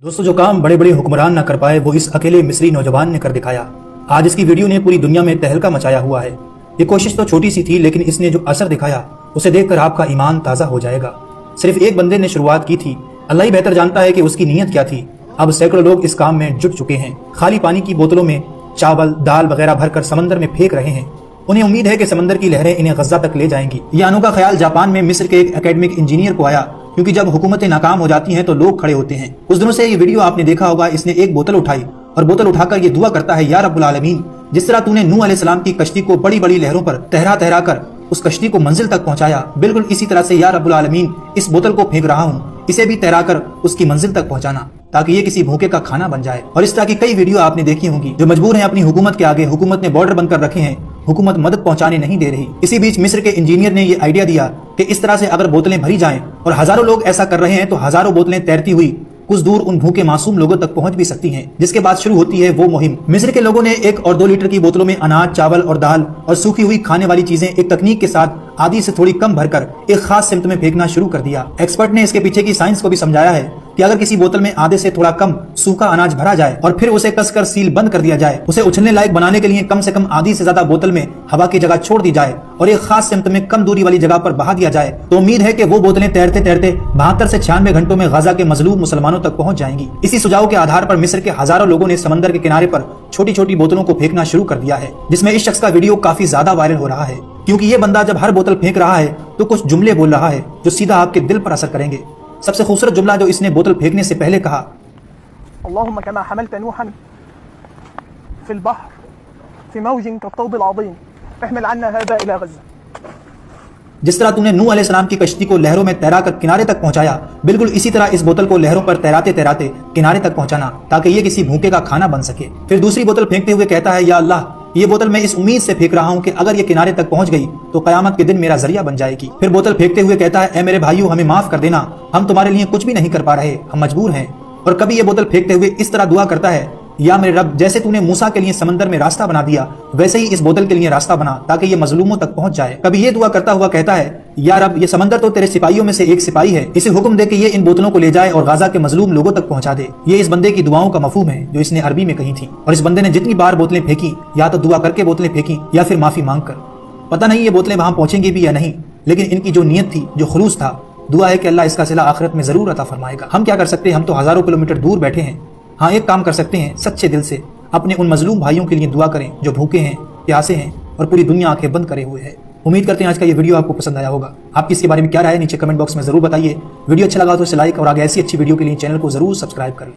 दोस्तों, जो काम बड़े बड़े हुक्मरान ना कर पाए वो इस अकेले मिस्री नौजवान ने कर दिखाया। आज इसकी वीडियो ने पूरी दुनिया में तहलका मचाया हुआ है। ये कोशिश तो छोटी सी थी, लेकिन इसने जो असर दिखाया उसे देखकर आपका ईमान ताज़ा हो जाएगा। सिर्फ एक बंदे ने शुरुआत की थी, अल्लाह ही बेहतर जानता है कि उसकी नीयत क्या थी। अब सैकड़ों लोग इस काम में जुट चुके हैं। खाली पानी की बोतलों में चावल दाल वगैरह भरकर समंदर में फेंक रहे हैं। उन्हें उम्मीद है कि समंदर की लहरें इन्हें गज़ा तक ले जाएंगी। ये अनोखा ख्याल जापान में मिस्र के एक एकेडमिक इंजीनियर को आया, क्योंकि जब हुकूमतें नाकाम हो जाती हैं तो लोग खड़े होते हैं। कुछ दिनों से ये वीडियो आपने देखा होगा। इसने एक बोतल उठाई और बोतल उठाकर ये दुआ करता है, या रब्बुल आलमीन, जिस तरह तूने नूह अलैहिस्सलाम की कश्ती को बड़ी बड़ी लहरों पर तहरा तहरा कर उस कश्ती को मंजिल तक पहुंचाया, बिल्कुल इसी तरह से या रब्बुल आलमीन इस बोतल को फेंक रहा हूँ, इसे भी तैरा कर उसकी मंजिल तक पहुंचाना, ताकि ये किसी भूखे का खाना बन जाए। और इस तरह की कई वीडियो आपने देखी होंगी। जो मजबूर हैं अपनी हुकूमत के आगे, हुकूमत ने बॉर्डर बंद कर रखे हैं, हुकूमत मदद पहुंचाने नहीं दे रही। इसी बीच मिस्र के इंजीनियर ने ये आइडिया दिया कि इस तरह से अगर बोतलें भरी जाएं और हजारों लोग ऐसा कर रहे हैं तो हजारों बोतलें तैरती हुई कुछ दूर उन भूखे मासूम लोगों तक पहुंच भी सकती हैं। जिसके बाद शुरू होती है वो मुहिम। मिस्र के लोगों ने 1 और 2 लीटर की बोतलों में अनाज, चावल और दाल और सूखी हुई खाने वाली चीजें एक तकनीक के साथ आधी से थोड़ी कम भरकर एक खास सिमत में फेंकना शुरू कर दिया। एक्सपर्ट ने इसके पीछे की साइंस को भी समझाया है कि अगर किसी बोतल में आधे से थोड़ा कम सूखा अनाज भरा जाए और फिर उसे कसकर सील बंद कर दिया जाए, उसे उछलने लायक बनाने के लिए कम से कम आधी से ज्यादा बोतल में हवा की जगह छोड़ दी जाए और एक खास सिमत में कम दूरी वाली जगह पर बहा दिया जाए, तो उम्मीद है कि वो बोतलें तैरते तैरते 72 से 96 घंटों में गजा के मजलूम मुसलमानों तक पहुंच जाएंगी। इसी सुझाव के आधार पर मिस्र के हजारों लोगों ने समंदर के किनारे पर छोटी छोटी बोतलों को फेंकना शुरू कर दिया है, जिसमें इस शख्स का वीडियो काफी ज्यादा वायरल हो रहा है, क्योंकि ये बंदा जब हर बोतल फेंक रहा है तो कुछ जुमले बोल रहा है जो सीधा आपके दिल पर असर करेंगे। सबसे खूबसूरत जुमला जो इसने बोतल फेंकने से पहले कहा, اللهم كما حملت نوحا في البحر في موج كالطود العظيم احمل عنا هذا إلى غزة। जिस तरह तूने नूह अलैहिस्सलाम की कश्ती को लहरों में तैरा कर किनारे तक पहुंचाया, बिल्कुल इसी तरह इस बोतल को लहरों पर तैराते तैराते किनारे तक पहुंचाना, ताकि ये किसी भूखे का खाना बन सके। फिर दूसरी बोतल फेंकते हुए कहता है, या अल्लाह, ये बोतल मैं इस उम्मीद से फेंक रहा हूँ कि अगर ये किनारे तक पहुंच गई तो कयामत के दिन मेरा जरिया बन जाएगी। फिर बोतल फेंकते हुए कहता है, ए मेरे भाइयों, हमें माफ कर देना, हम तुम्हारे लिए कुछ भी नहीं कर पा रहे, हम मजबूर हैं। और कभी ये बोतल फेंकते हुए इस तरह दुआ करता है, या मेरे रब, जैसे तूने मूसा के लिए समंदर में रास्ता बना दिया वैसे ही इस बोतल के लिए रास्ता बना, ताकि ये मजलूमों तक पहुंच जाए। कभी ये दुआ करता हुआ कहता है, या रब, ये समंदर तो तेरे सिपाहियों में से एक सिपाही है, इसे हुक्म दे कि ये इन बोतलों को ले जाए और गाजा के मजलूम लोगों तक पहुंचा दे। ये इस बंदे की दुआओं का मफहूम है जो इसने अरबी में कही थी। और इस बंदे ने जितनी बार बोतलें फेंकी, या तो दुआ करके बोतलें फेंकी या फिर माफी मांग कर। पता नहीं ये बोतलें वहां पहुंचेंगी भी या नहीं, लेकिन इनकी जो नीयत थी, जो खुलूस था, दुआ है कि अल्लाह इसका सिला आखिरत में जरूर अता फरमाएगा। हम क्या कर सकते हैं, हम तो हजारों किलोमीटर दूर बैठे हैं। हाँ, एक काम कर सकते हैं, सच्चे दिल से अपने उन मजलूम भाइयों के लिए दुआ करें जो भूखे हैं, प्यासे हैं और पूरी दुनिया आंखें बंद करे हुए है। उम्मीद करते हैं आज का ये वीडियो आपको पसंद आया होगा। आपकी इसके बारे में क्या राय है, नीचे कमेंट बॉक्स में जरूर बताइए। वीडियो अच्छा लगा तो इसे लाइक और आगे ऐसी अच्छी वीडियो के लिए चैनल को जरूर सब्सक्राइब करें।